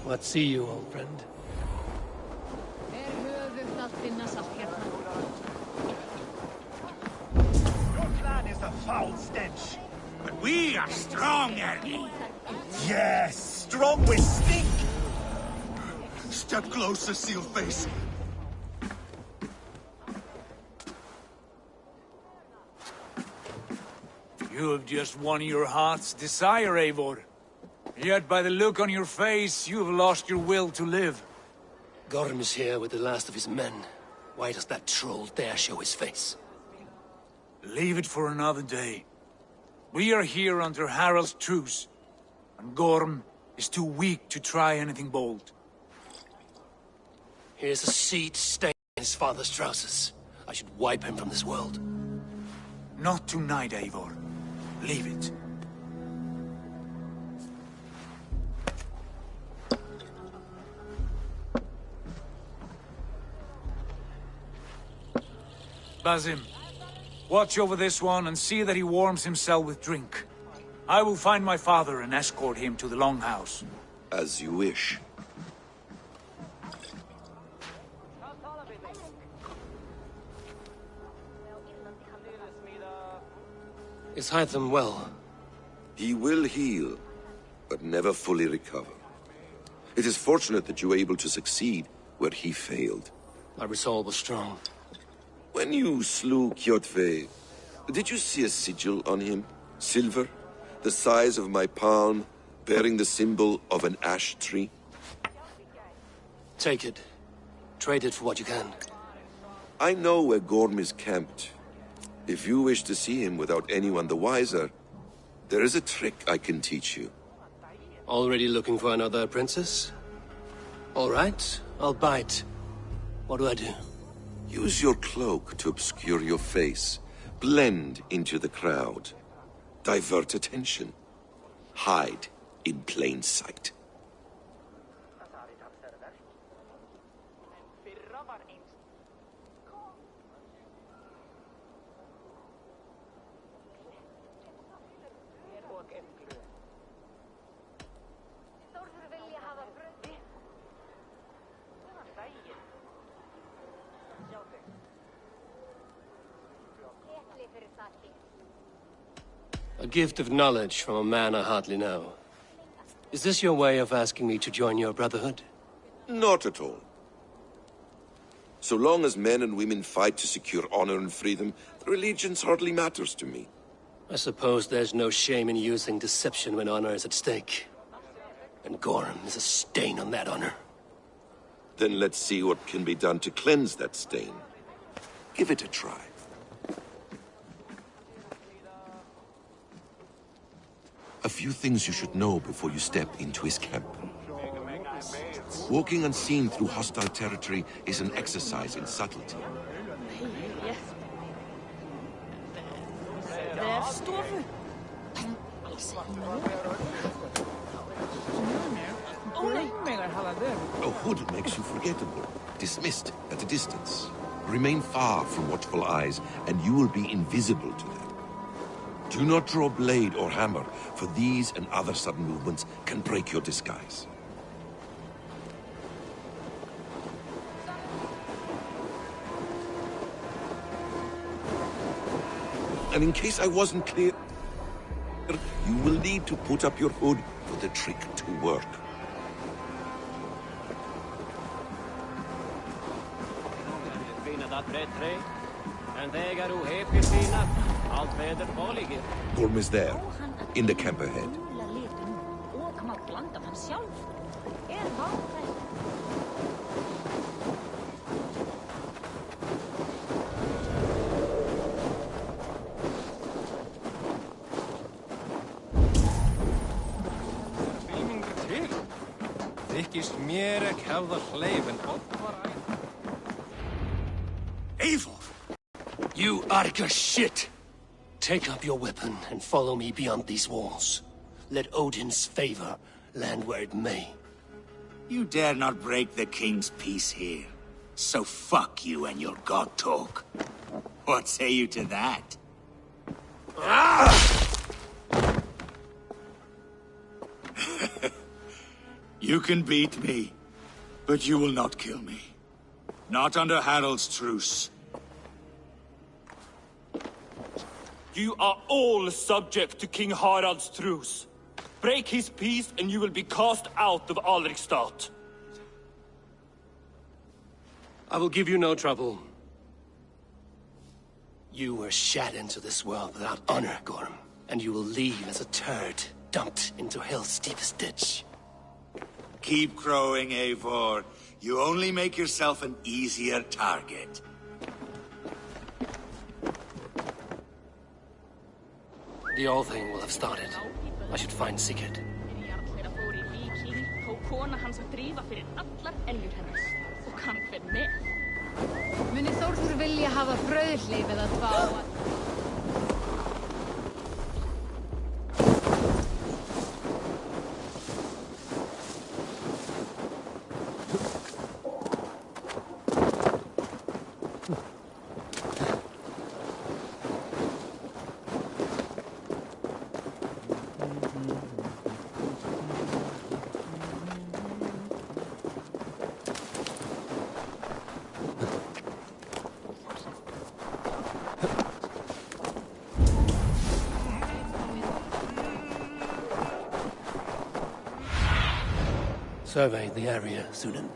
What see you, old friend? Your clan is a foul stench. But we are strong, Ernie. Yes, strong with stink. Step closer, Sealface. You have just won your heart's desire, Eivor. Yet by the look on your face, you have lost your will to live. Gorm is here with the last of his men. Why does that troll dare show his face? Leave it for another day. We are here under Harald's truce, and Gorm is too weak to try anything bold. Here's a seed stain in his father's trousers. I should wipe him from this world. Not tonight, Eivor. Leave it. Basim, watch over this one and see that he warms himself with drink. I will find my father and escort him to the Longhouse. As you wish. Is Hytham well? He will heal, but never fully recover. It is fortunate that you were able to succeed where he failed. My resolve was strong. When you slew Kjotve, did you see a sigil on him? Silver, the size of my palm, bearing the symbol of an ash tree? Take it. Trade it for what you can. I know where Gorm is camped. If you wish to see him without anyone the wiser, there is a trick I can teach you. Already looking for another princess? All right, I'll bite. What do I do? Use your cloak to obscure your face. Blend into the crowd. Divert attention. Hide in plain sight. A gift of knowledge from a man I hardly know. Is this your way of asking me to join your brotherhood? Not at all. So long as men and women fight to secure honor and freedom, their allegiance hardly matters to me. I suppose there's no shame in using deception when honor is at stake. And Gorm is a stain on that honor. Then let's see what can be done to cleanse that stain. Give it a try. A few things you should know before you step into his camp. Walking unseen through hostile territory is an exercise in subtlety. A hood makes you forgettable, dismissed at a distance. Remain far from watchful eyes, and you will be invisible to them. Do not draw blade or hammer, for these and other sudden movements can break your disguise. And in case I wasn't clear, you will need to put up your hood for the trick to work. Gorm is there, in the camp ahead. Þykist mér ekki hefða hleif en oft var Eivor! You Arga shit! Take up your weapon and follow me beyond these walls. Let Odin's favor land where it may. You dare not break the king's peace here. So fuck you and your god talk. What say you to that? You can beat me, but you will not kill me. Not under Harald's truce. You are all subject to King Harald's truce. Break his peace and you will be cast out of Alrikstad. I will give you no trouble. You were shat into this world without honor, Gorm, and you will leave as a turd dumped into hell's deepest ditch. Keep crowing, Eivor. You only make yourself an easier target. The old thing will have started. I should find Sigurd. Muni Þórður vilja hafa brauðhlið eða tvá að... Survey the area, Sunan.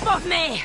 Of me!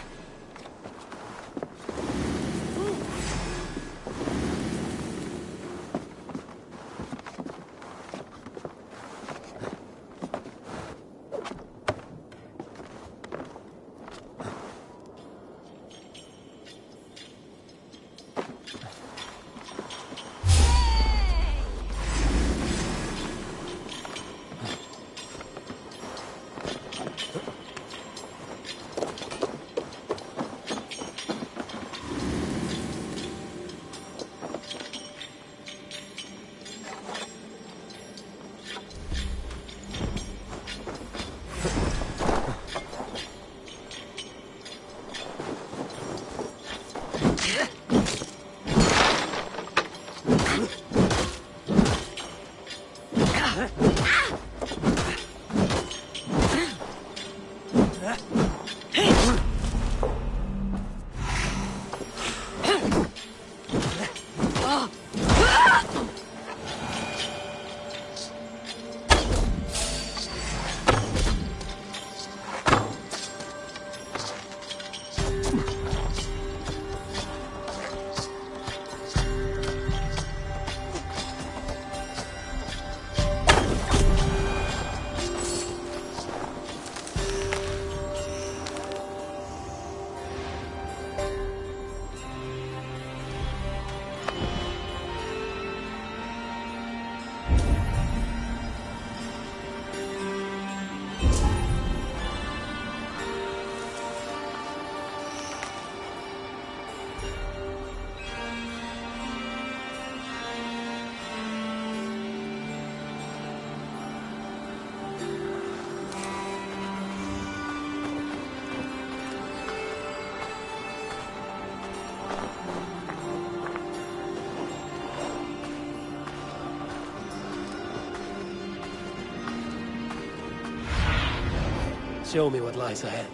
Show me what lies ahead.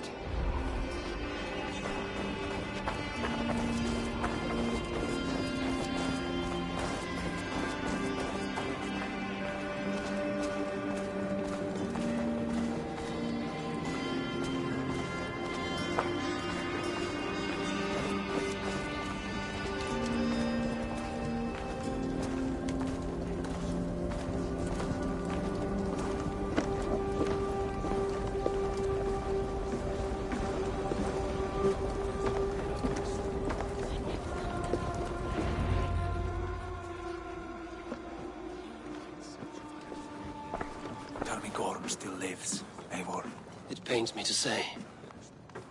pains me to say.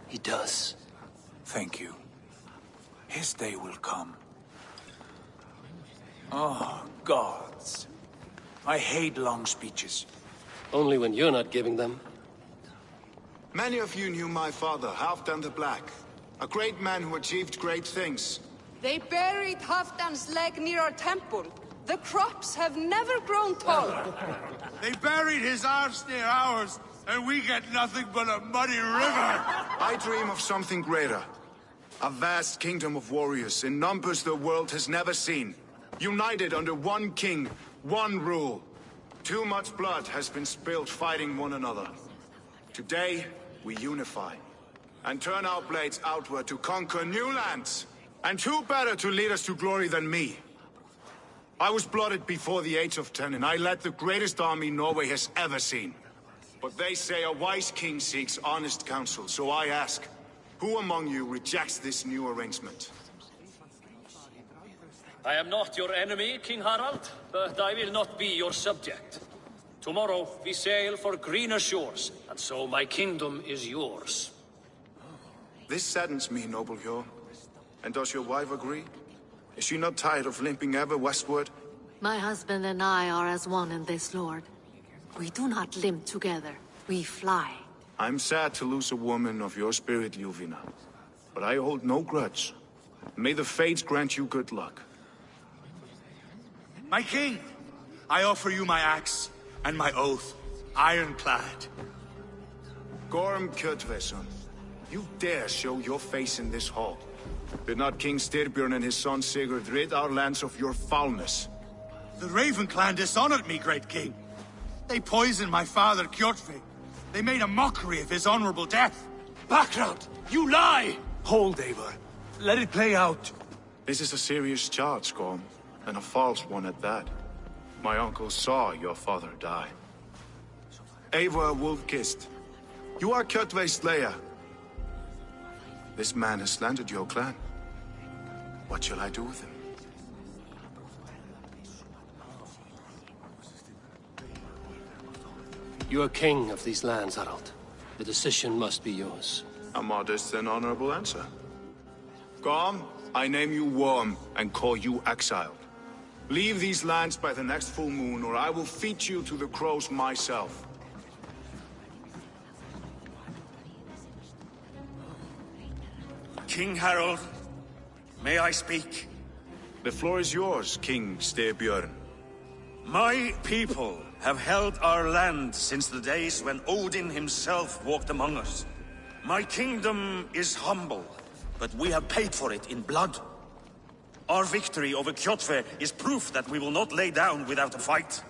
He does. Thank you. His day will come. Oh, gods. I hate long speeches. Only when you're not giving them. Many of you knew my father, Halfdan the Black. A great man who achieved great things. They buried Halfdan's leg near our temple. The crops have never grown tall. They buried his arse near ours, and we get nothing but a muddy river. I dream of something greater. A vast kingdom of warriors in numbers the world has never seen. United under one king, one rule. Too much blood has been spilled fighting one another. Today, we unify. And turn our blades outward to conquer new lands. And who better to lead us to glory than me? I was blooded before the age of 10, and I led the greatest army Norway has ever seen. But they say a wise king seeks honest counsel, so I ask, who among you rejects this new arrangement? I am not your enemy, King Harald, but I will not be your subject. Tomorrow we sail for greener shores, and so my kingdom is yours. This saddens me, noble Hjor. And does your wife agree? Is she not tired of limping ever westward? My husband and I are as one in this, Lord. We do not limp together. We fly. I'm sad to lose a woman of your spirit, Ljuvina. But I hold no grudge. May the fates grant you good luck. My king, I offer you my axe and my oath, ironclad. Gorm Kjotveson, you dare show your face in this hall. Did not King Styrbjörn and his son Sigurd rid our lands of your foulness? The Raven clan dishonored me, great king. They poisoned my father, Kjotve. They made a mockery of his honorable death. Background! You lie! Hold, Eivor. Let it play out. This is a serious charge, Gorm, and a false one at that. My uncle saw your father die. Eivor Wolf-Kissed, you are Kjotve's slayer. This man has slandered your clan. What shall I do with him? You are king of these lands, Harald. The decision must be yours. A modest and honorable answer. Gorm, I name you Worm and call you exiled. Leave these lands by the next full moon, or I will feed you to the crows myself. King Harold, may I speak? The floor is yours, King Styrbjörn. My people have held our land since the days when Odin himself walked among us. My kingdom is humble, but we have paid for it in blood. Our victory over Kjotve is proof that we will not lay down without a fight.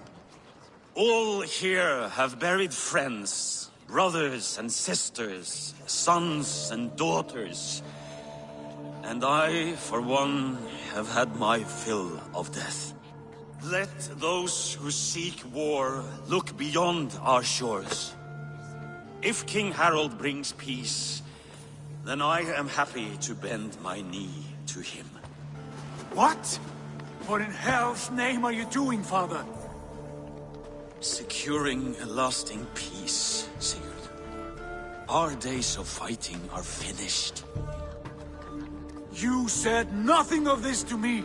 All here have buried friends, brothers and sisters, sons and daughters. And I, for one, have had my fill of death. Let those who seek war look beyond our shores. If King Harold brings peace, then I am happy to bend my knee to him. What? What in hell's name are you doing, father? Securing a lasting peace, Sigurd. Our days of fighting are finished. You said nothing of this to me.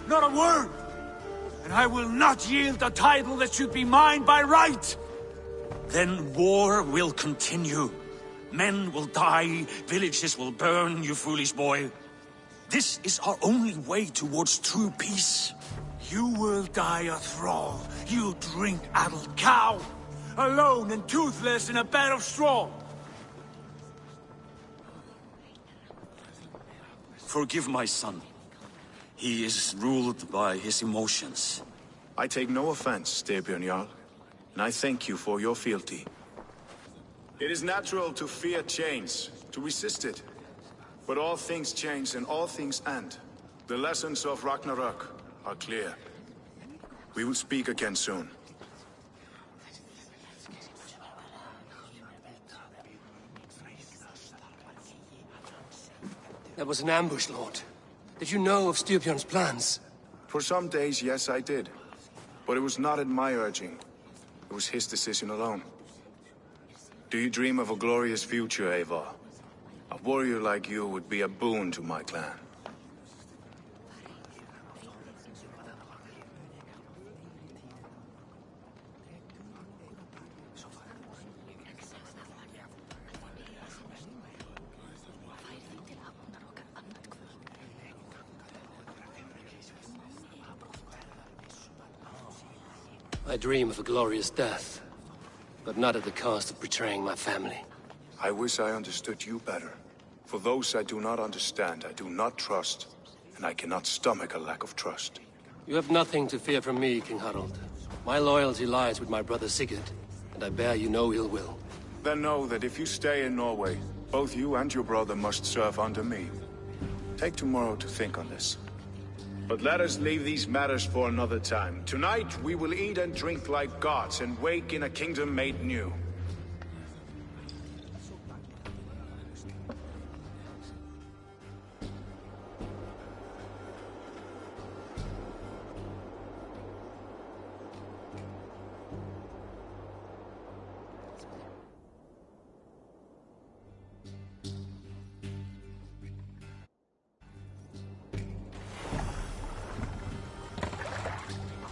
Not a word. And I will not yield a title that should be mine by right. Then war will continue. Men will die, villages will burn, you foolish boy. This is our only way towards true peace. You will die a thrall. You drink-addled cow. Alone and toothless in a bed of straw. Forgive my son. He is ruled by his emotions. I take no offense, Styrbjörn Jarl, and I thank you for your fealty. It is natural to fear change, to resist it. But all things change and all things end. The lessons of Ragnarök are clear. We will speak again soon. That was an ambush, Lord. Did you know of Styrbjörn's plans? For some days, yes, I did. But it was not at my urging. It was his decision alone. Do you dream of a glorious future, Eivor? A warrior like you would be a boon to my clan. I dream of a glorious death, but not at the cost of betraying my family. I wish I understood you better. For those I do not understand, I do not trust, and I cannot stomach a lack of trust. You have nothing to fear from me, King Harald. My loyalty lies with my brother Sigurd, and I bear you no ill will. Then know that if you stay in Norway, both you and your brother must serve under me. Take tomorrow to think on this. But let us leave these matters for another time. Tonight, we will eat and drink like gods and wake in a kingdom made new.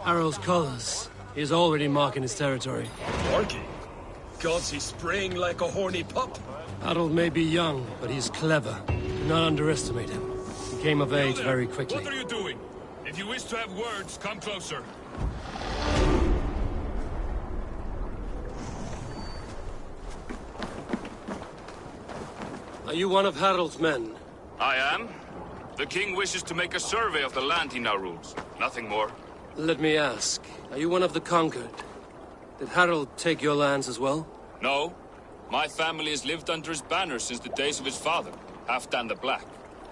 Harald's colors. He is already marking his territory. Marking? Gods, he's spraying like a horny pup. Harald may be young, but he's clever. Do not underestimate him. He came of age very quickly. What are you doing? If you wish to have words, come closer. Are you one of Harald's men? I am. The king wishes to make a survey of the land he now rules. Nothing more. Let me ask, are you one of the conquered? Did Harald take your lands as well? No. My family has lived under his banner since the days of his father, Halfdan the Black.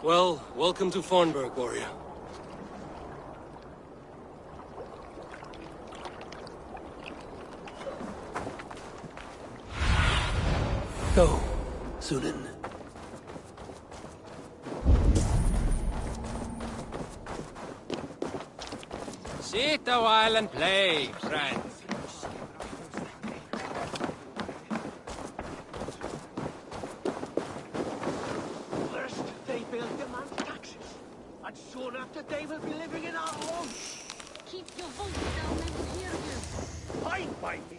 Well, welcome to Fornburg, warrior. Go, Sunan. Sit a while and play, friend. First, they will demand taxes, and soon after they will be living in our homes. Keep your voice down, they will hear you. Fine by me.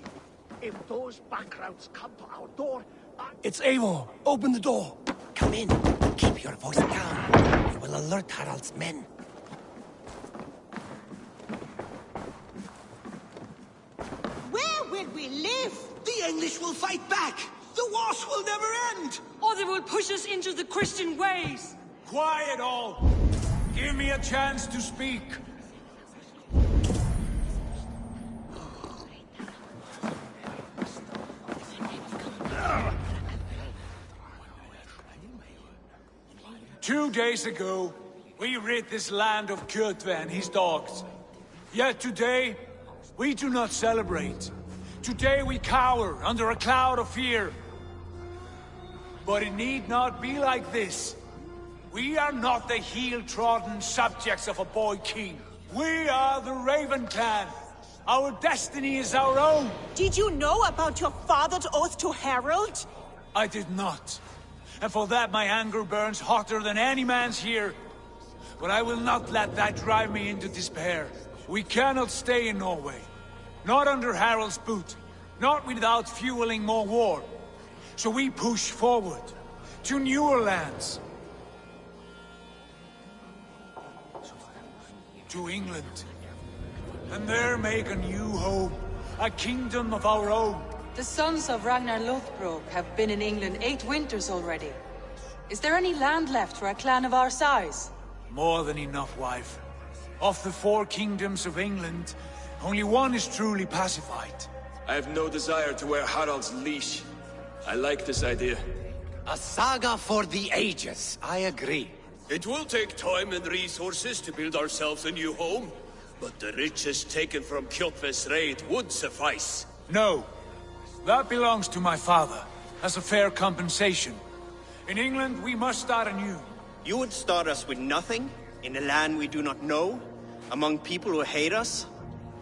If those backgrounds come to our door, It's Eivor. Open the door. Come in. Keep your voice down. You will alert Harald's men. Where will we live? The English will fight back. The wars will never end. Or they will push us into the Christian ways. Quiet all! Give me a chance to speak. Two days ago, we rid this land of Kjotve and his dogs. Yet today, we do not celebrate. Today we cower under a cloud of fear. But it need not be like this. We are not the heel-trodden subjects of a boy king. We are the Raven Clan. Our destiny is our own. Did you know about your father's oath to Harald? I did not. And for that my anger burns hotter than any man's here. But I will not let that drive me into despair. We cannot stay in Norway. Not under Harald's boot. Not without fueling more war. So we push forward. To newer lands. To England. And there make a new home. A kingdom of our own. The sons of Ragnar Lothbrok have been in England 8 winters already. Is there any land left for a clan of our size? More than enough, wife. Of the 4 kingdoms of England, only one is truly pacified. I have no desire to wear Harald's leash. I like this idea. A saga for the ages, I agree. It will take time and resources to build ourselves a new home, but the riches taken from Kjotve's raid would suffice. No. That belongs to my father, as a fair compensation. In England, we must start anew. You would start us with nothing? In a land we do not know? Among people who hate us?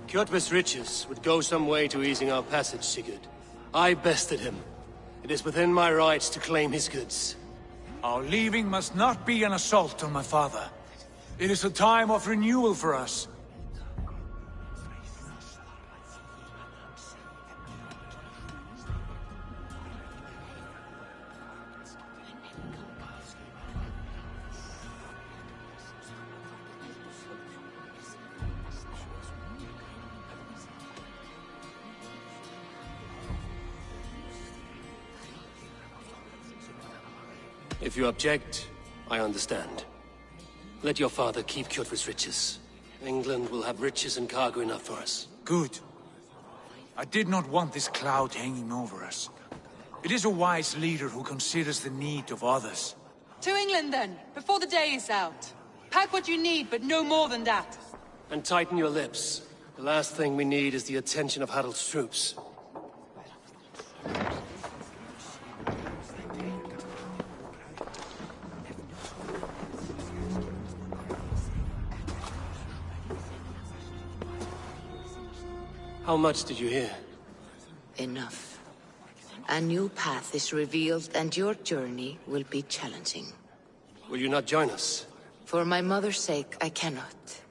Kjotve's riches would go some way to easing our passage, Sigurd. I bested him. It is within my rights to claim his goods. Our leaving must not be an assault on my father. It is a time of renewal for us. If you object, I understand. Let your father keep Kjotve's riches. England will have riches and cargo enough for us. Good. I did not want this cloud hanging over us. It is a wise leader who considers the need of others. To England, then, before the day is out. Pack what you need, but no more than that. And tighten your lips. The last thing we need is the attention of Harald's troops. How much did you hear? Enough. A new path is revealed and your journey will be challenging. Will you not join us? For my mother's sake, I cannot.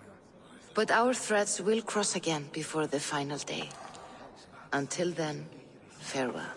But our threads will cross again before the final day. Until then, farewell.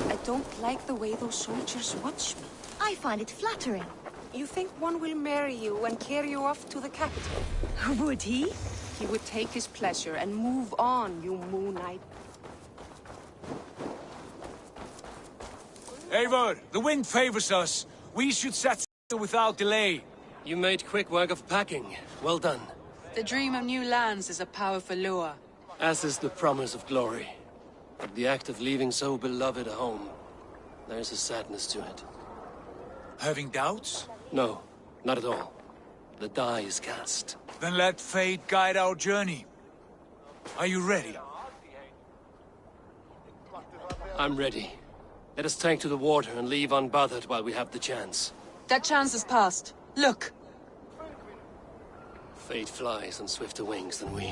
I don't like the way those soldiers watch me. I find it flattering. You think one will marry you and carry you off to the capital? Would he? He would take his pleasure and move on, you Moon Knight. Eivor, the wind favors us. We should set sail without delay. You made quick work of packing. Well done. The dream of new lands is a powerful lure. As is the promise of glory. But the act of leaving so beloved a home, there's a sadness to it. Having doubts? No, not at all. The die is cast. Then let fate guide our journey. Are you ready? I'm ready. Let us take to the water and leave unbothered while we have the chance. That chance is past. Look! Fate flies on swifter wings than we.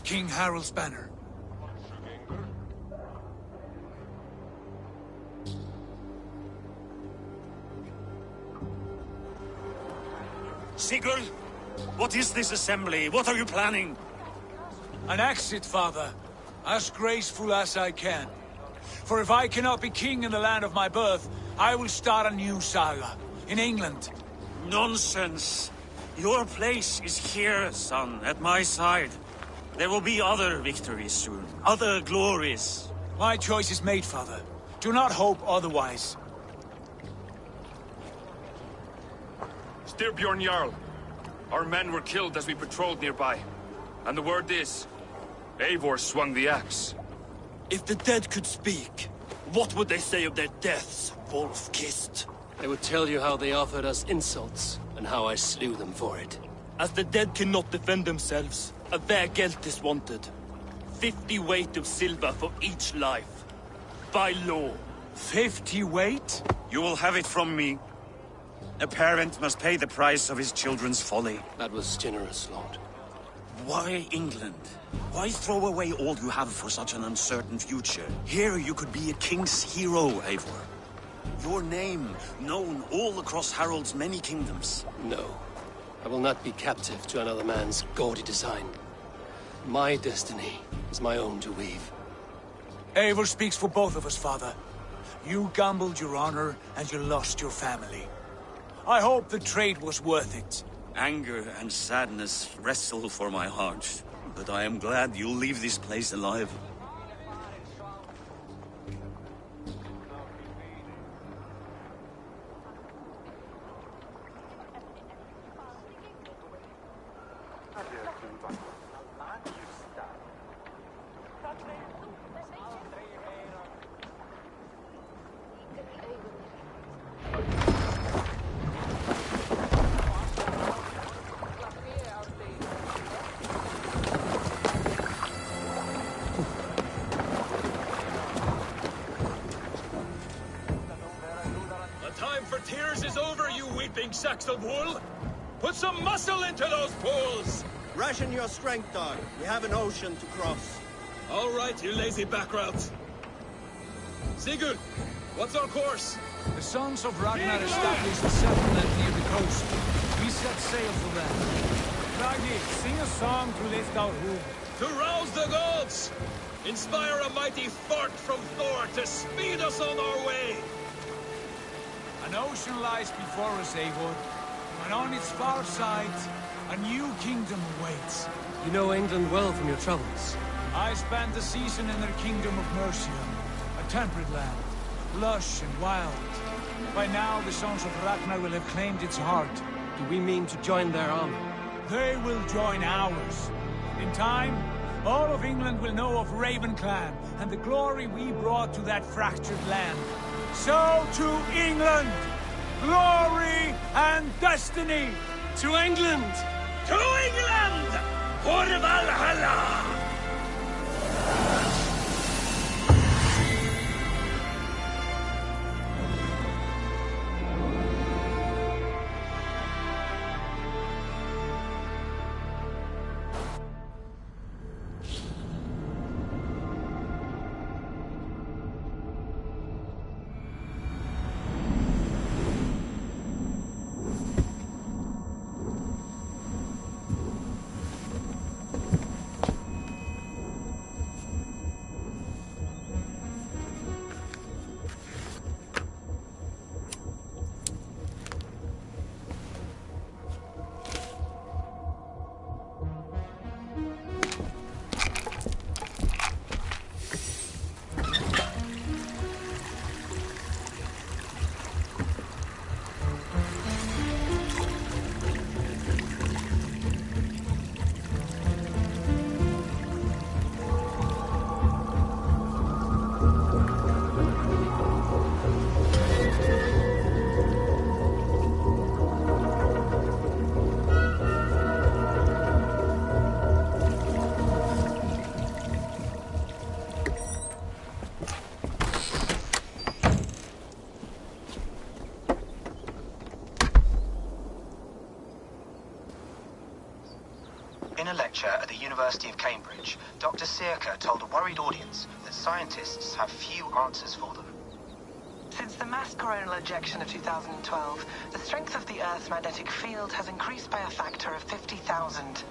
King Harald's banner. Sigurd, what is this assembly? What are you planning? An exit, father. As graceful as I can. For if I cannot be king in the land of my birth, I will start a new saga. In England. Nonsense. Your place is here, son, at my side. There will be other victories soon. Other glories. My choice is made, father. Do not hope otherwise. Styrbjorn Jarl. Our men were killed as we patrolled nearby. And the word is, Eivor swung the axe. If the dead could speak, what would they say of their deaths, wolf-kissed? They would tell you how they offered us insults, and how I slew them for it. As the dead cannot defend themselves, a vergelt is wanted. 50 weight of silver for each life. By law. 50 weight? You will have it from me. A parent must pay the price of his children's folly. That was generous, Lord. Why England? Why throw away all you have for such an uncertain future? Here you could be a king's hero, Eivor. Your name known all across Harald's many kingdoms. No. I will not be captive to another man's gaudy design. My destiny is my own to weave. Eivor speaks for both of us, father. You gambled your honor, and you lost your family. I hope the trade was worth it. Anger and sadness wrestle for my heart, but I am glad you'll leave this place alive. Sacks of wool? Put some muscle into those pools! Ration your strength, dog. We have an ocean to cross. All right, you lazy backroutes. Sigurd, what's our course? The Sons of Ragnar established a settlement near the coast. We set sail for them. Ragnar, sing a song to lift our home. To rouse the gods! Inspire a mighty fart from Thor to speed us on our way! An ocean lies before us, Eivor, and on its far side, a new kingdom awaits. You know England well from your travels. I spent a season in their kingdom of Mercia, a temperate land, lush and wild. By now, the Sons of Ragnar will have claimed its heart. Do we mean to join their army? They will join ours. In time, all of England will know of Raven Clan and the glory we brought to that fractured land. So to England! Glory and destiny! To England! To England! For Valhalla! In a lecture at the University of Cambridge, Dr. Sirka told a worried audience that scientists have few answers for them. Since the mass coronal ejection of 2012, the strength of the Earth's magnetic field has increased by a factor of 50,000.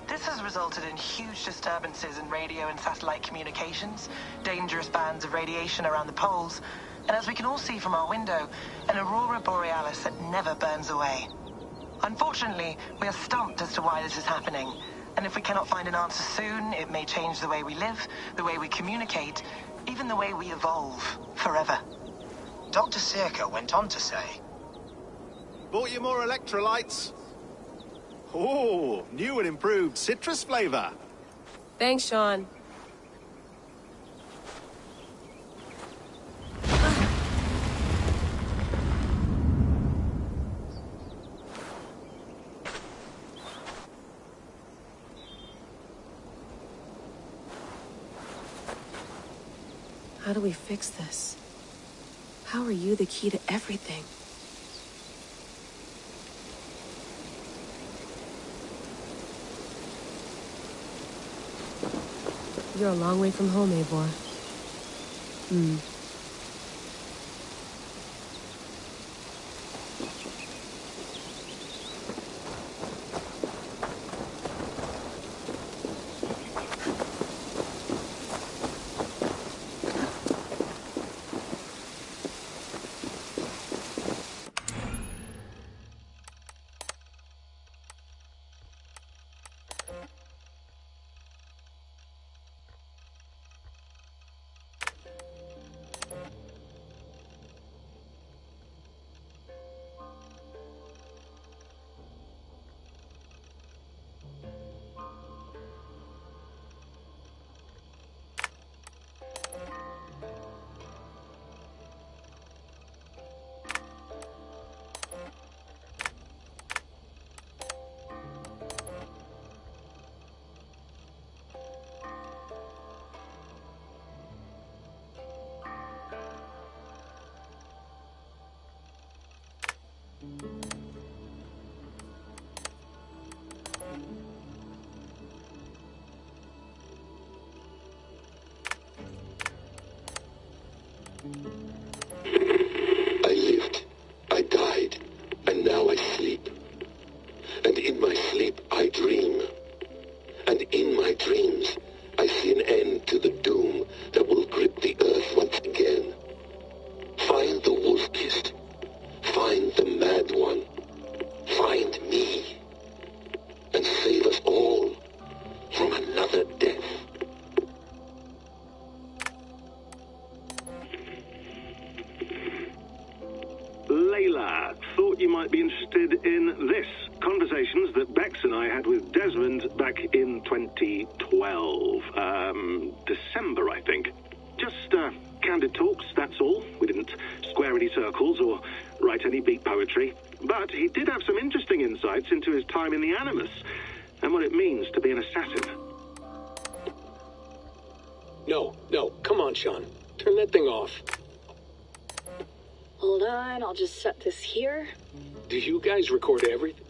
This has resulted in huge disturbances in radio and satellite communications, dangerous bands of radiation around the poles, and as we can all see from our window, an aurora borealis that never burns away. Unfortunately, we are stumped as to why this is happening, and if we cannot find an answer soon, it may change the way we live, the way we communicate, even the way we evolve, forever. Dr. Sirka went on to say, "Bought you more electrolytes? Oh, new and improved citrus flavor." Thanks, Sean. How do we fix this? How are you the key to everything? You're a long way from home, Eivor. I lived, I died, and now I sleep. And in my sleep I dream. And in my dreams I see an end to the doom that will grip the earth once again. Find the wolf-kissed. Find the mad one. Find me. And save us all from another death. Layla, thought you might be interested in this. Conversations that Bex and I had with Desmond back in 2012. December, I think. Just, candid talks, that's all. We didn't square any circles or write any beat poetry. But he did have some interesting insights into his time in the Animus and what it means to be an assassin. No, come on, Sean. Turn that thing off. Hold on, I'll just set this here. Do you guys record everything?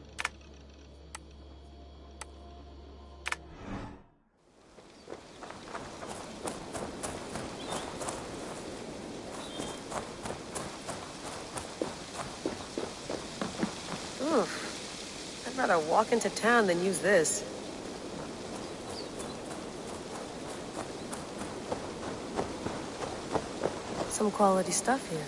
Oof. I'd rather walk into town than use this. Some quality stuff here.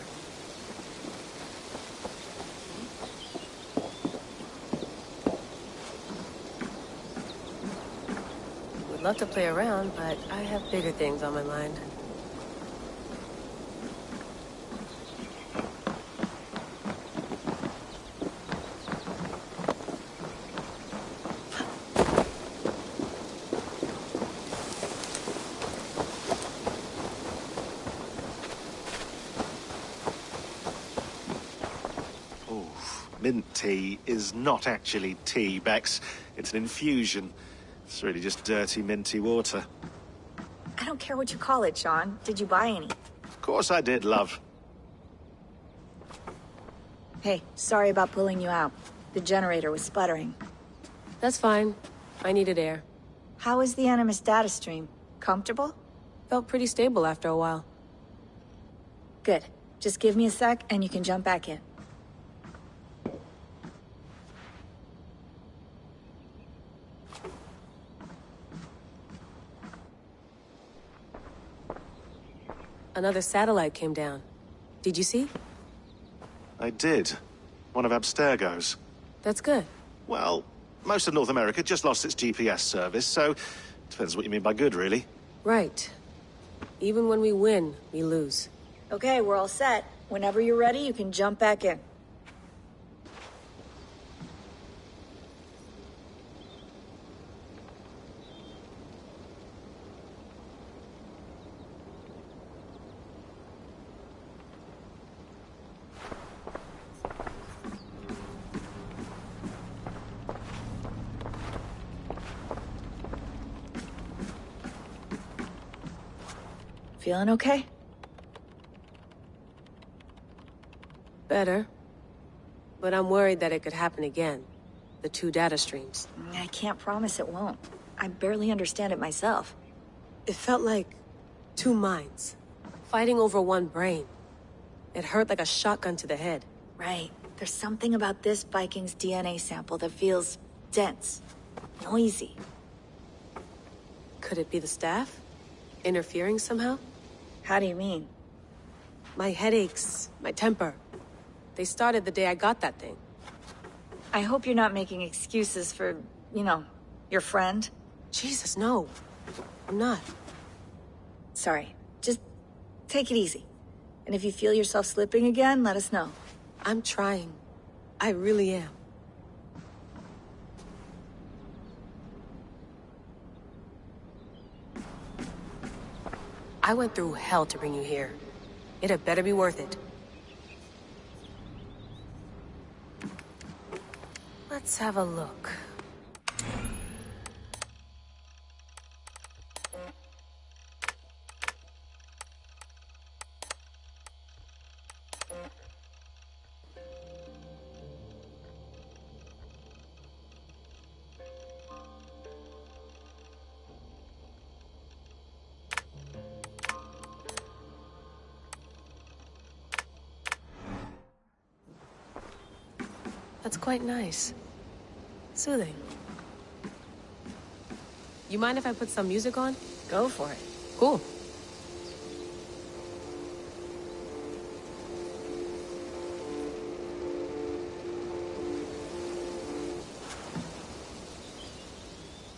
Would love to play around, but I have bigger things on my mind. Mint tea is not actually tea, Bex. It's an infusion. It's really just dirty, minty water. I don't care what you call it, Sean. Did you buy any? Of course I did, love. Hey, sorry about pulling you out. The generator was sputtering. That's fine. I needed air. How is the Animus data stream? Comfortable? Felt pretty stable after a while. Good. Just give me a sec and you can jump back in. Another satellite came down. Did you see? I did. One of Abstergo's. That's good. Well, most of North America just lost its GPS service, so depends what you mean by good, really. Right. Even when we win, we lose. Okay, we're all set. Whenever you're ready, you can jump back in. Feeling okay? Better. But I'm worried that it could happen again. The two data streams. I can't promise it won't. I barely understand it myself. It felt like two minds, fighting over one brain. It hurt like a shotgun to the head. Right. There's something about this Viking's DNA sample that feels dense, noisy. Could it be the staff? Interfering somehow? How do you mean? My headaches, my temper. They started the day I got that thing. I hope you're not making excuses for, you know, your friend. Jesus, no. I'm not. Sorry. Just take it easy. And if you feel yourself slipping again, let us know. I'm trying. I really am. I went through hell to bring you here. It had better be worth it. Let's have a look. That's quite nice. Soothing. You mind if I put some music on? Go for it. Cool.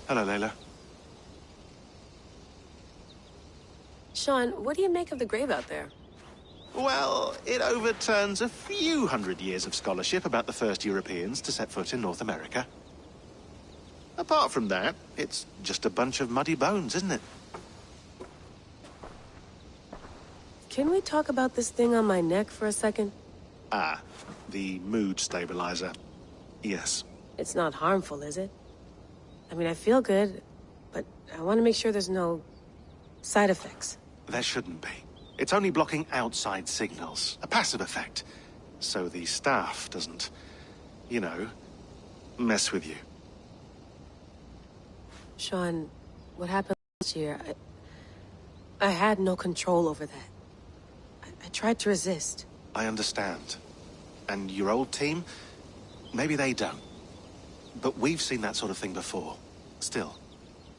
Hello, Layla. Sean, what do you make of the grave out there? Well, it overturns a few hundred years of scholarship about the first Europeans to set foot in North America. Apart from that, it's just a bunch of muddy bones, isn't it? Can we talk about this thing on my neck for a second? Ah, the mood stabilizer. Yes. It's not harmful, is it? I mean, I feel good, but I want to make sure there's no side effects. There shouldn't be. It's only blocking outside signals, a passive effect. So the staff doesn't, you know, mess with you. Sean, what happened last year, I had no control over that. I tried to resist. I understand. And your old team, maybe they don't. But we've seen that sort of thing before. Still,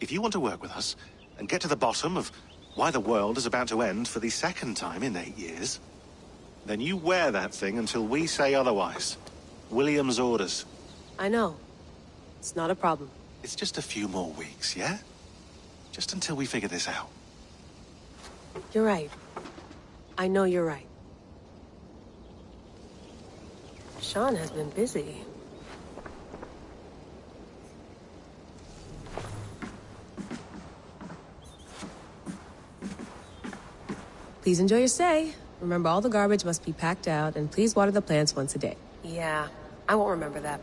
if you want to work with us and get to the bottom of why the world is about to end for the second time in 8 years, then you wear that thing until we say otherwise. William's orders. I know. It's not a problem. It's just a few more weeks, yeah? Just until we figure this out. You're right. I know you're right. Sean has been busy. Please enjoy your stay. Remember, all the garbage must be packed out, and please water the plants once a day. Yeah, I won't remember that.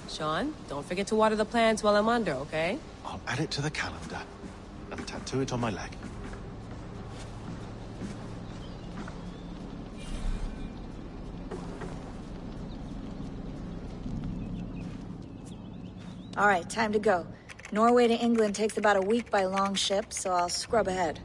Sean, don't forget to water the plants while I'm under, okay? I'll add it to the calendar and tattoo it on my leg. All right, time to go. Norway to England takes about a week by long ship, so I'll scrub ahead.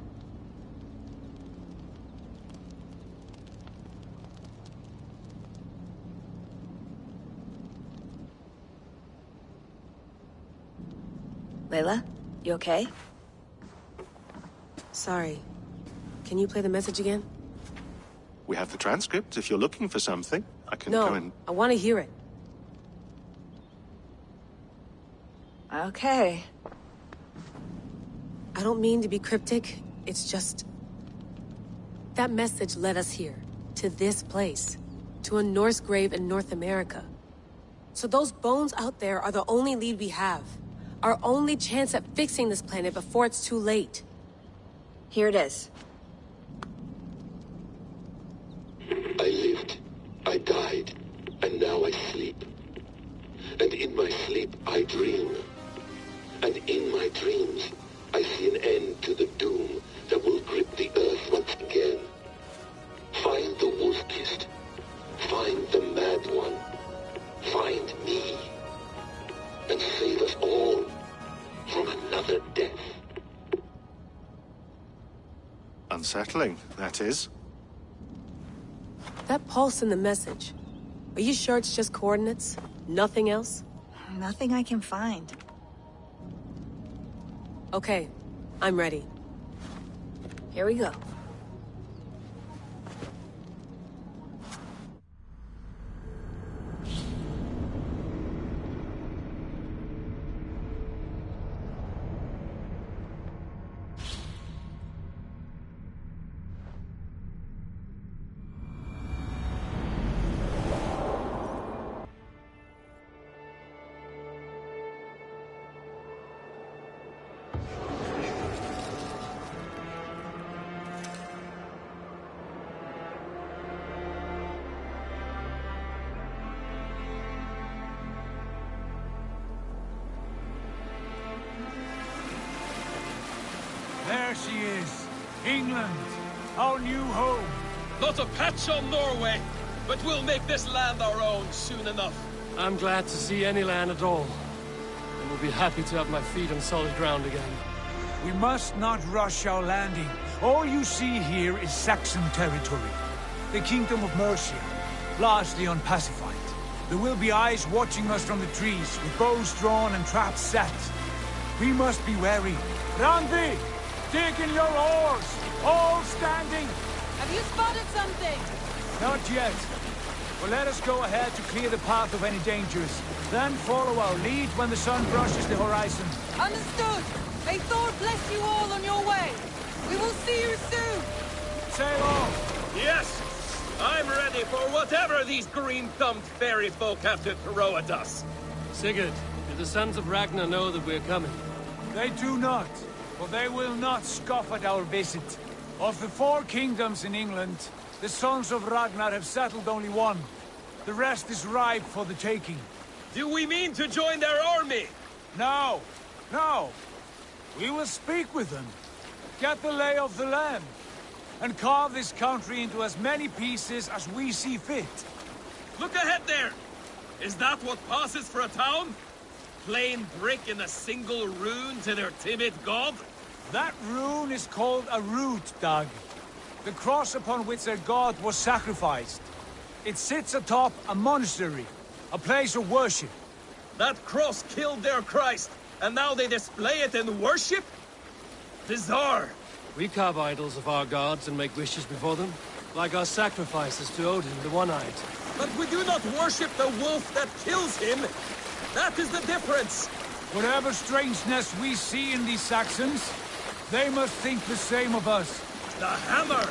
Layla, you okay? Sorry. Can you play the message again? We have the transcript. If you're looking for something, I can No, go and... I want to hear it. Okay. I don't mean to be cryptic. It's just... that message led us here. To this place. To a Norse grave in North America. So those bones out there are the only lead we have. Our only chance at fixing this planet before it's too late. Here it is. I lived, I died, and now I sleep. And in my sleep I dream. And in my dreams I see an end to the doom that will grip the earth once again. Find the wolf-kissed. Find the mad one. Find me. And save us all from another death. Unsettling, that is. That pulse in the message. Are you sure it's just coordinates? Nothing else? Nothing I can find. Okay, I'm ready. Here we go. There she is. England, our new home. Not a patch on Norway, but we'll make this land our own soon enough. I'm glad to see any land at all. And will be happy to have my feet on solid ground again. We must not rush our landing. All you see here is Saxon territory. The Kingdom of Mercia. largely unpacified. There will be eyes watching us from the trees, with bows drawn and traps set. We must be wary. Randi! Dig in your oars! All standing! Have you spotted something? Not yet. But let us go ahead to clear the path of any dangers. Then follow our lead when the sun brushes the horizon. Understood! May Thor bless you all on your way! We will see you soon! Sail on! Yes! I'm ready for whatever these green-thumbed fairy folk have to throw at us. Sigurd, do the sons of Ragnar know that we're coming? They do not, but they will not scoff at our visit. Of the 4 kingdoms in England, the sons of Ragnar have settled only one. The rest is ripe for the taking. Do we mean to join their army? No, no. We will speak with them, get the lay of the land, and carve this country into as many pieces as we see fit. Look ahead there! Is that what passes for a town? Plain brick in a single rune to their timid god? That rune is called a root, Dag. The cross upon which their god was sacrificed. It sits atop a monastery, a place of worship. That cross killed their Christ, and now they display it in worship? Bizarre! We carve idols of our gods and make wishes before them, like our sacrifices to Odin, the One-Eyed. But we do not worship the wolf that kills him! That is the difference! Whatever strangeness we see in these Saxons, they must think the same of us. The hammer!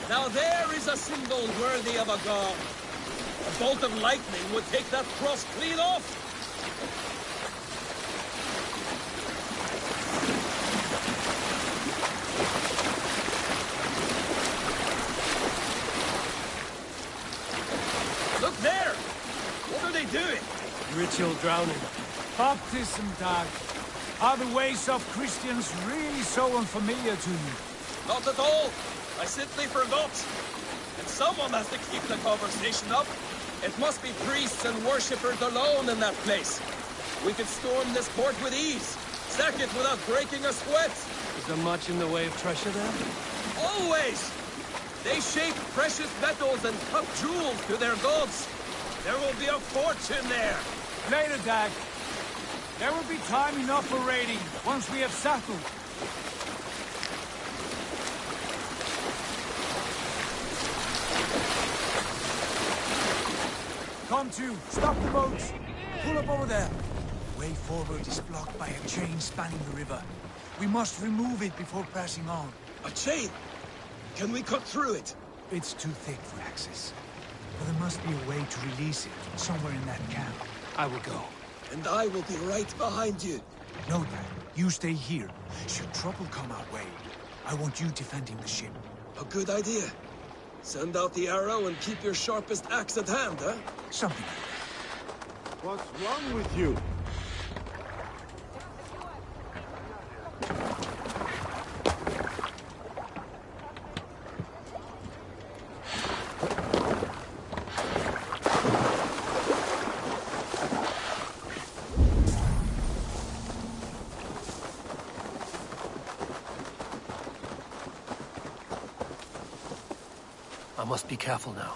Now there is a symbol worthy of a god. A bolt of lightning would take that cross clean off! Look there! What are they doing? Ritual drowning. Baptism, Dag. Are the ways of Christians really so unfamiliar to you? Not at all. I simply forgot. And someone has to keep the conversation up. It must be priests and worshippers alone in that place. We could storm this port with ease. Sack it without breaking a sweat. Is there much in the way of treasure there? Always! They shape precious metals and cut jewels to their gods. There will be a fortune there. Later, Dag. There will be time enough for raiding, once we have settled. Come to, stop the boats. Pull up over there. Way forward is blocked by a chain spanning the river. We must remove it before pressing on. A chain? Can we cut through it? It's too thick for access. But there must be a way to release it, somewhere in that camp. I will go. And I will be right behind you. No, Dad. You stay here. Should trouble come our way, I want you defending the ship. A good idea. Send out the arrow and keep your sharpest axe at hand, huh? Something like that. What's wrong with you? I must be careful now.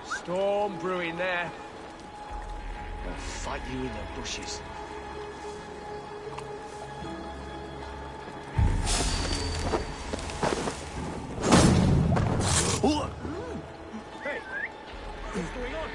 Storm brewing there. I'll fight you in the bushes. Hey, what's going on?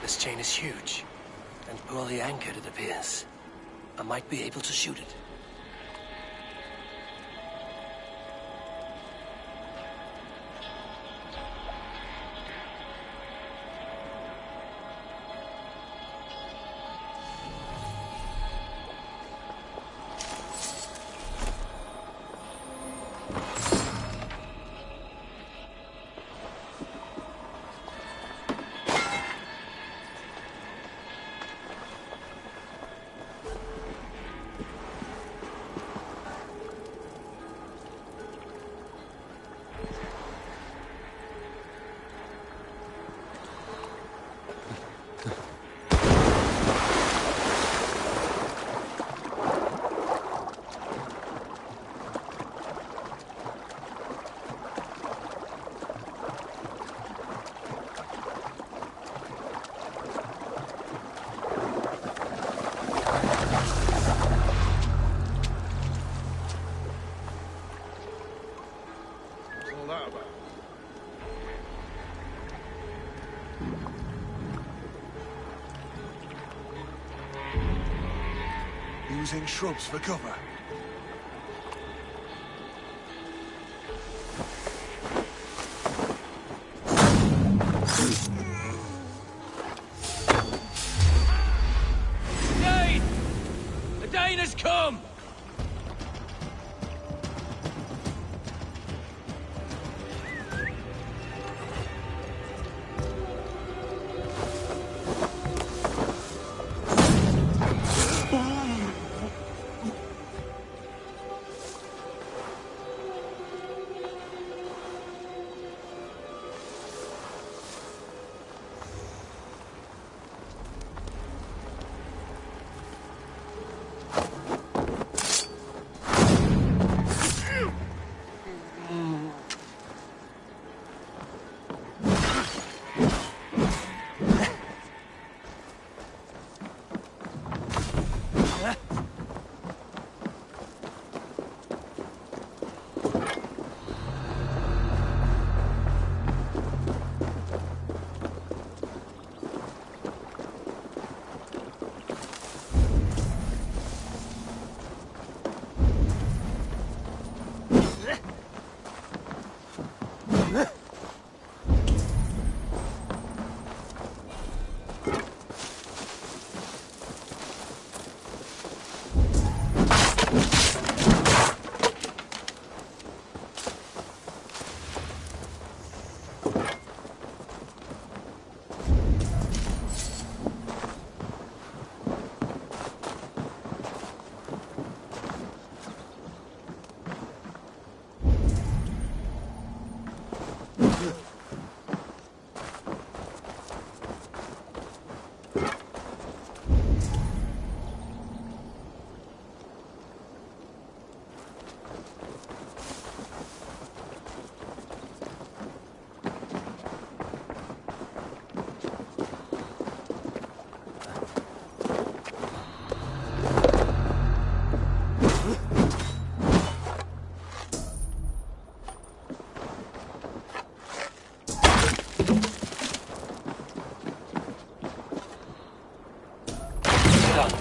This chain is huge, and poorly anchored, it appears. I might be able to shoot it. Using shrubs for cover. Dane! The Dane has come! Done.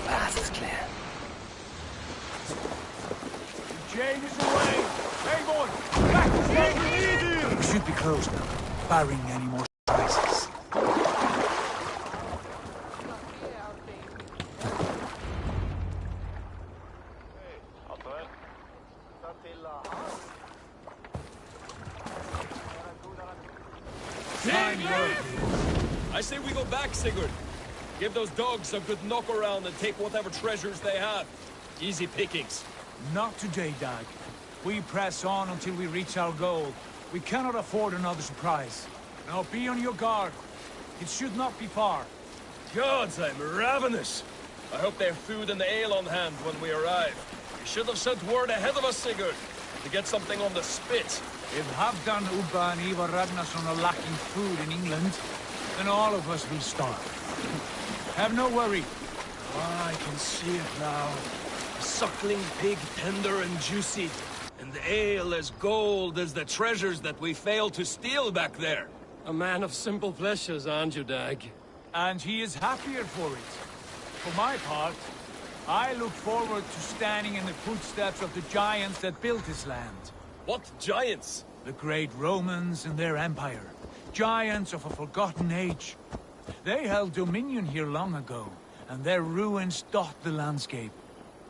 Path is clear. Jane is away! Hey, boy! Back to stay! We should be close now, barring any more surprises. I say we go back, Sigurd. Give those dogs a good knock around and take whatever treasures they have. Easy pickings. Not today, Dag. We press on until we reach our goal. We cannot afford another surprise. Now be on your guard. It should not be far. Gods, I'm ravenous. I hope they have food and ale on hand when we arrive. You should have sent word ahead of us, Sigurd, to get something on the spit. If Halfdan Ubba and Ivar Ragnarsson are lacking food in England, then all of us will starve. Have no worry. Ah, I can see it now. A suckling pig, tender and juicy. And the ale as gold as the treasures that we failed to steal back there. A man of simple pleasures, aren't you, Dag? And he is happier for it. For my part, I look forward to standing in the footsteps of the giants that built this land. What giants? The great Romans and their empire. Giants of a forgotten age. They held dominion here long ago, and their ruins dot the landscape.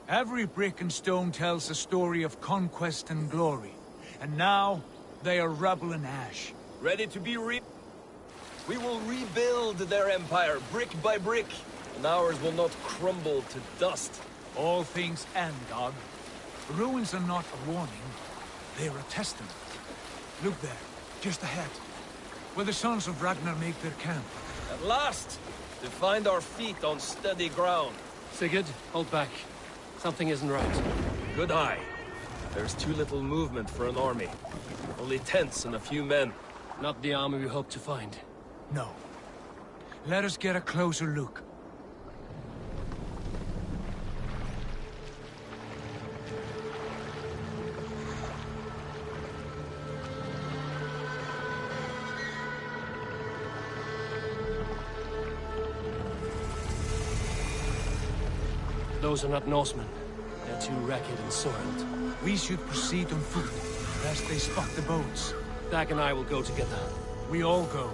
Every brick and stone tells a story of conquest and glory. And now, they are rubble and ash. Ready to be We will rebuild their empire, brick by brick, and ours will not crumble to dust. All things end, Dog. Ruins are not a warning, they are a testament. Look there, just ahead, where the sons of Ragnar make their camp. At last! To find our feet on steady ground. Sigurd, hold back. Something isn't right. Good eye. There's too little movement for an army. Only tents and a few men. Not the army we hope to find. No. Let us get a closer look. Those are not Norsemen. They're too ragged and soiled. We should proceed on foot, lest they spot the boats. Dag and I will go together. We all go.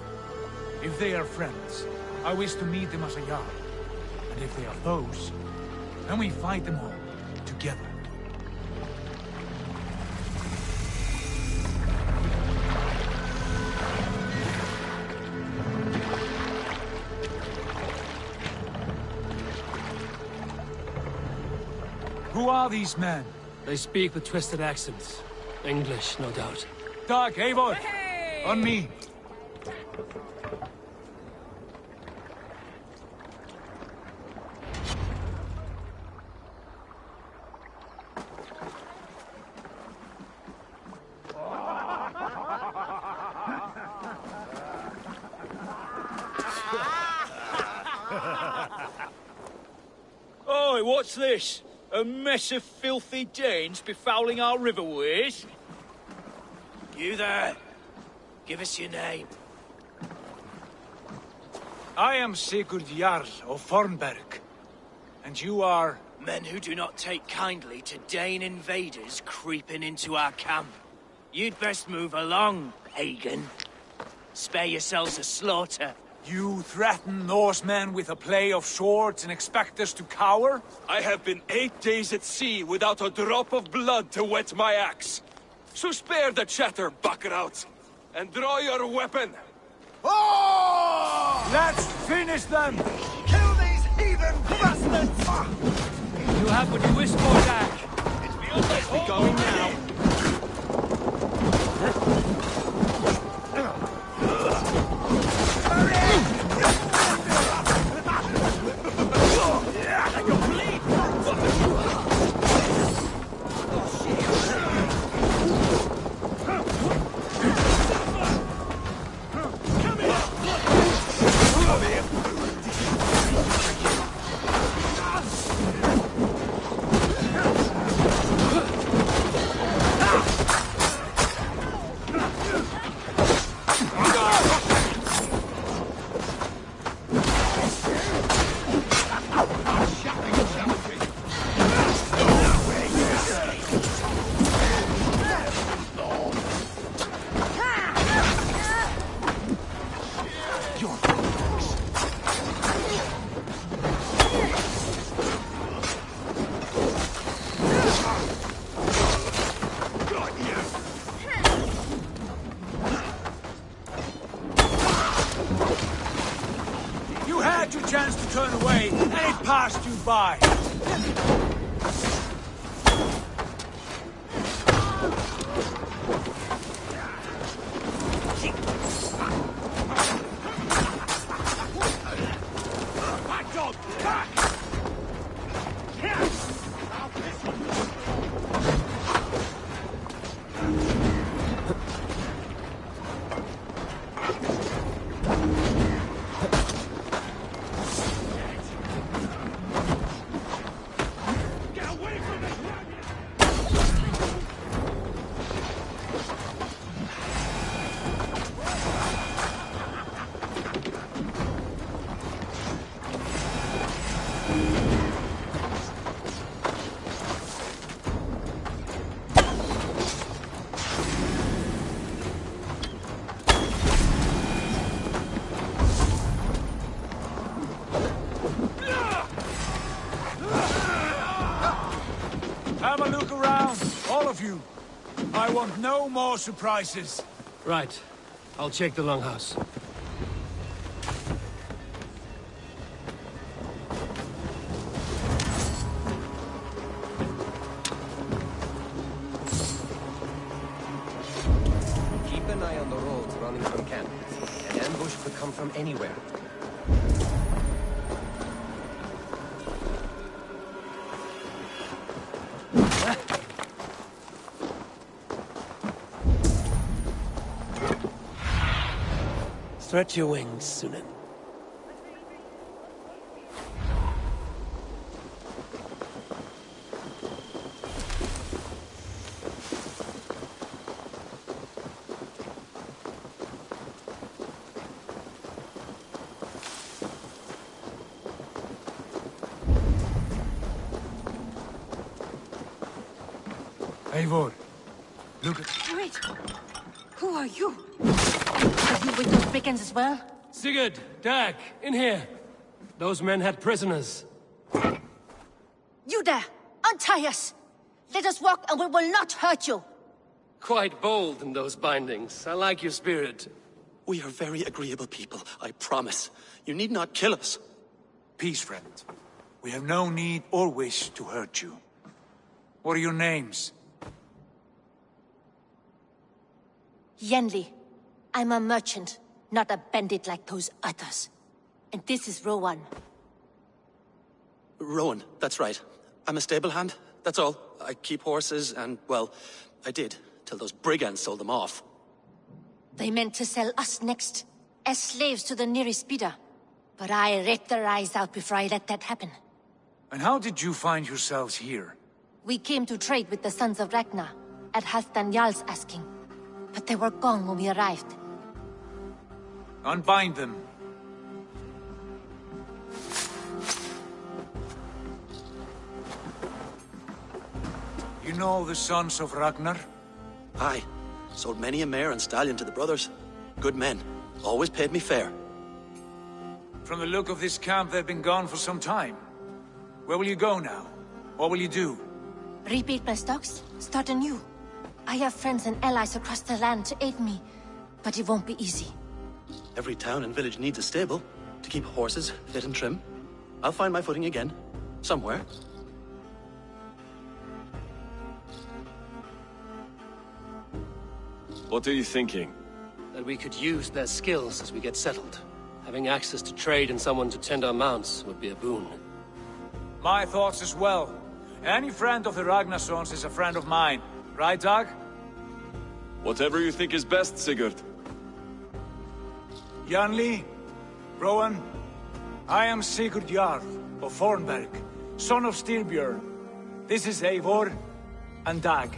If they are friends, I wish to meet them as a Jarl. And if they are foes, then we fight them all, together. Who are these men? They speak with twisted accents. English, no doubt. Dag, Eivor! Hey! On me! Oi, what's this? A mess of filthy Danes befouling our riverways? You there! Give us your name. I am Sigurd Jarl of Fornberg. And you are... Men who do not take kindly to Dane invaders creeping into our camp. You'd best move along, pagan. Spare yourselves a slaughter. You threaten Norsemen with a play of swords and expect us to cower? I have been 8 days at sea without a drop of blood to wet my axe. So spare the chatter, buckerouts, and draw your weapon. Oh! Let's finish them! Kill these heathen bastards! You have what you wish for, Dag. It's beyond my We're going now. chance to turn away, and it passed you by. Back, dog! Back! Have a look around, all of you. I want no more surprises. Right. I'll check the longhouse. Keep an eye on the roads running from camp. An ambush could come from anywhere. Stretch your wings, Sunan. Eivor, look at... Wait! Who are you? Are you with those brigands as well? Sigurd, Dag, in here. Those men had prisoners. You there! Untie us! Let us walk and we will not hurt you! Quite bold in those bindings. I like your spirit. We are very agreeable people, I promise. You need not kill us. Peace, friend. We have no need or wish to hurt you. What are your names? Yenli. I'm a merchant, not a bandit like those others. And this is Rowan. Rowan, that's right. I'm a stable hand, that's all. I keep horses and, well, I did, till those brigands sold them off. They meant to sell us next, as slaves to the nearest bidder. But I ripped their eyes out before I let that happen. And how did you find yourselves here? We came to trade with the Sons of Ragnar, at Halfdan Jarl's asking. But they were gone when we arrived. Unbind them. You know the Sons of Ragnar? Aye. Sold many a mare and stallion to the brothers. Good men. Always paid me fair. From the look of this camp, they've been gone for some time. Where will you go now? What will you do? Rebuild my stocks, start anew. I have friends and allies across the land to aid me, but it won't be easy. Every town and village needs a stable to keep horses fit and trim. I'll find my footing again. Somewhere. What are you thinking? That we could use their skills as we get settled. Having access to trade and someone to tend our mounts would be a boon. My thoughts as well. Any friend of the Ragnarsons is a friend of mine. Right, Dag? Whatever you think is best, Sigurd. Janli, Rowan, I am Sigurd Jarl of Fornberg, son of Styrbjörn. This is Eivor and Dag.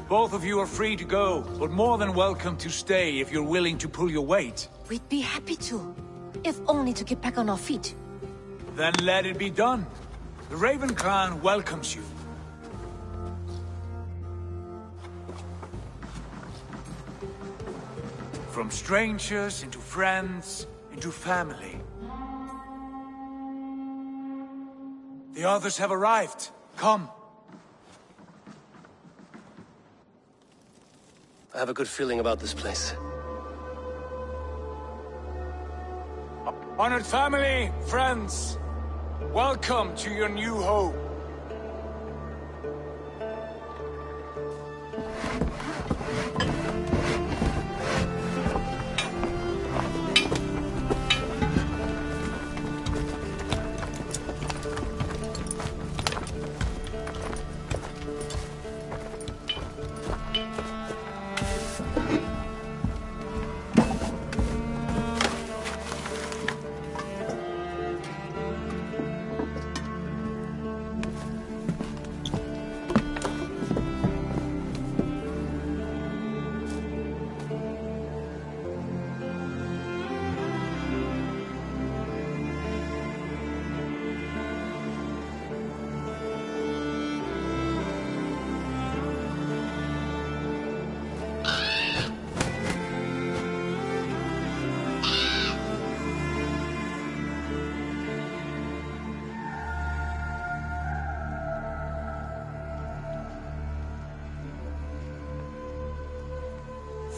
Both of you are free to go, but more than welcome to stay if you're willing to pull your weight. We'd be happy to, if only to get back on our feet. Then let it be done. The Raven clan welcomes you. From strangers into friends, into family. The others have arrived. Come. I have a good feeling about this place. Honored family, friends, welcome to your new home.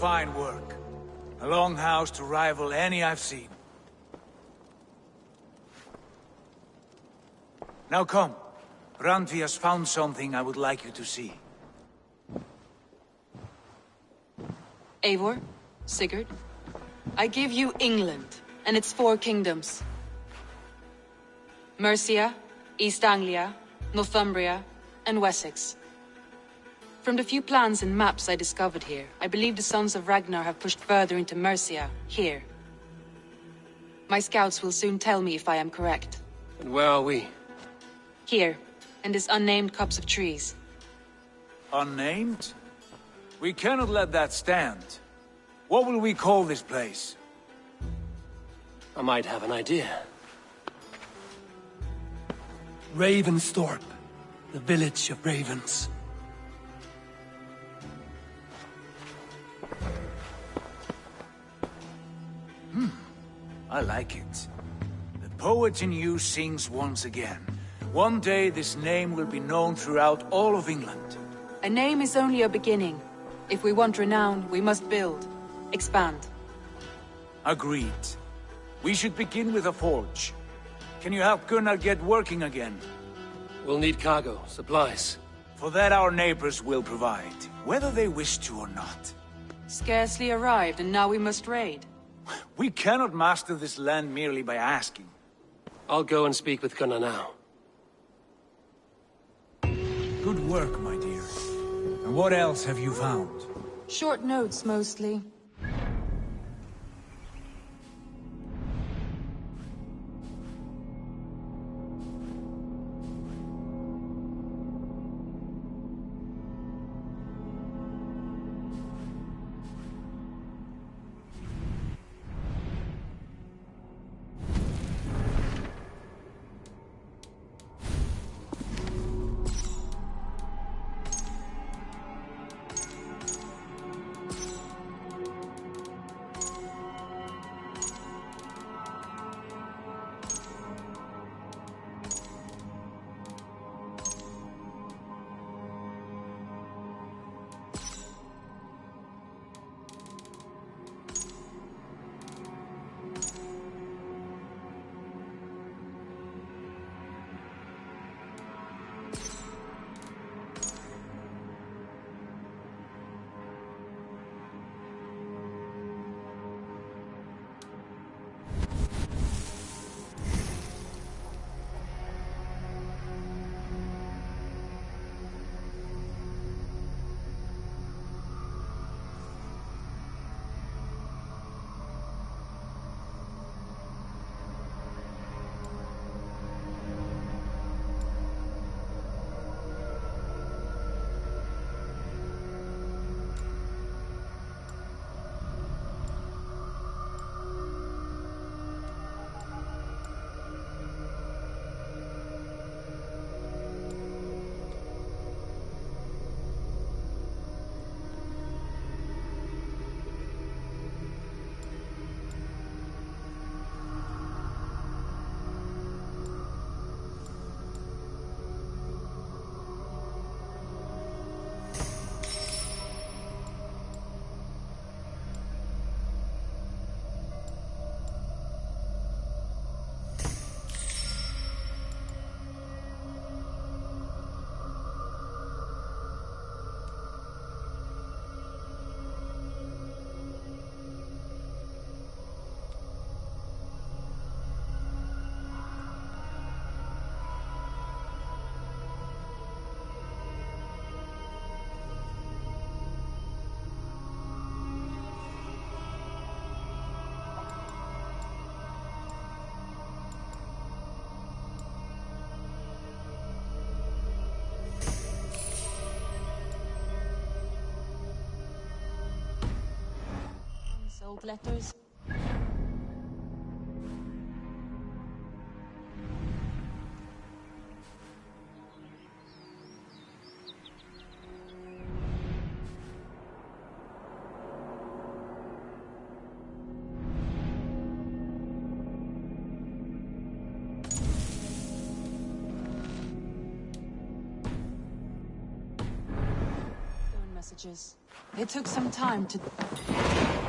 Fine work. A longhouse to rival any I've seen. Now come. Randvi has found something I would like you to see. Eivor, Sigurd, I give you England and its 4 kingdoms. Mercia, East Anglia, Northumbria, and Wessex. From the few plans and maps I discovered here, I believe the Sons of Ragnar have pushed further into Mercia, here. My scouts will soon tell me if I am correct. And where are we? Here, in this unnamed copse of trees. Unnamed? We cannot let that stand. What will we call this place? I might have an idea. Ravensthorpe, the village of ravens. I like it. The poet in you sings once again. One day this name will be known throughout all of England. A name is only a beginning. If we want renown, we must build. Expand. Agreed. We should begin with a forge. Can you help Gunnar get working again? We'll need cargo, supplies. For that our neighbors will provide, whether they wish to or not. Scarcely arrived, and now we must raid. We cannot master this land merely by asking. I'll go and speak with Gunnar now. Good work, my dear. And what else have you found? Short notes, mostly. Sold letters? Messages. It took some time to...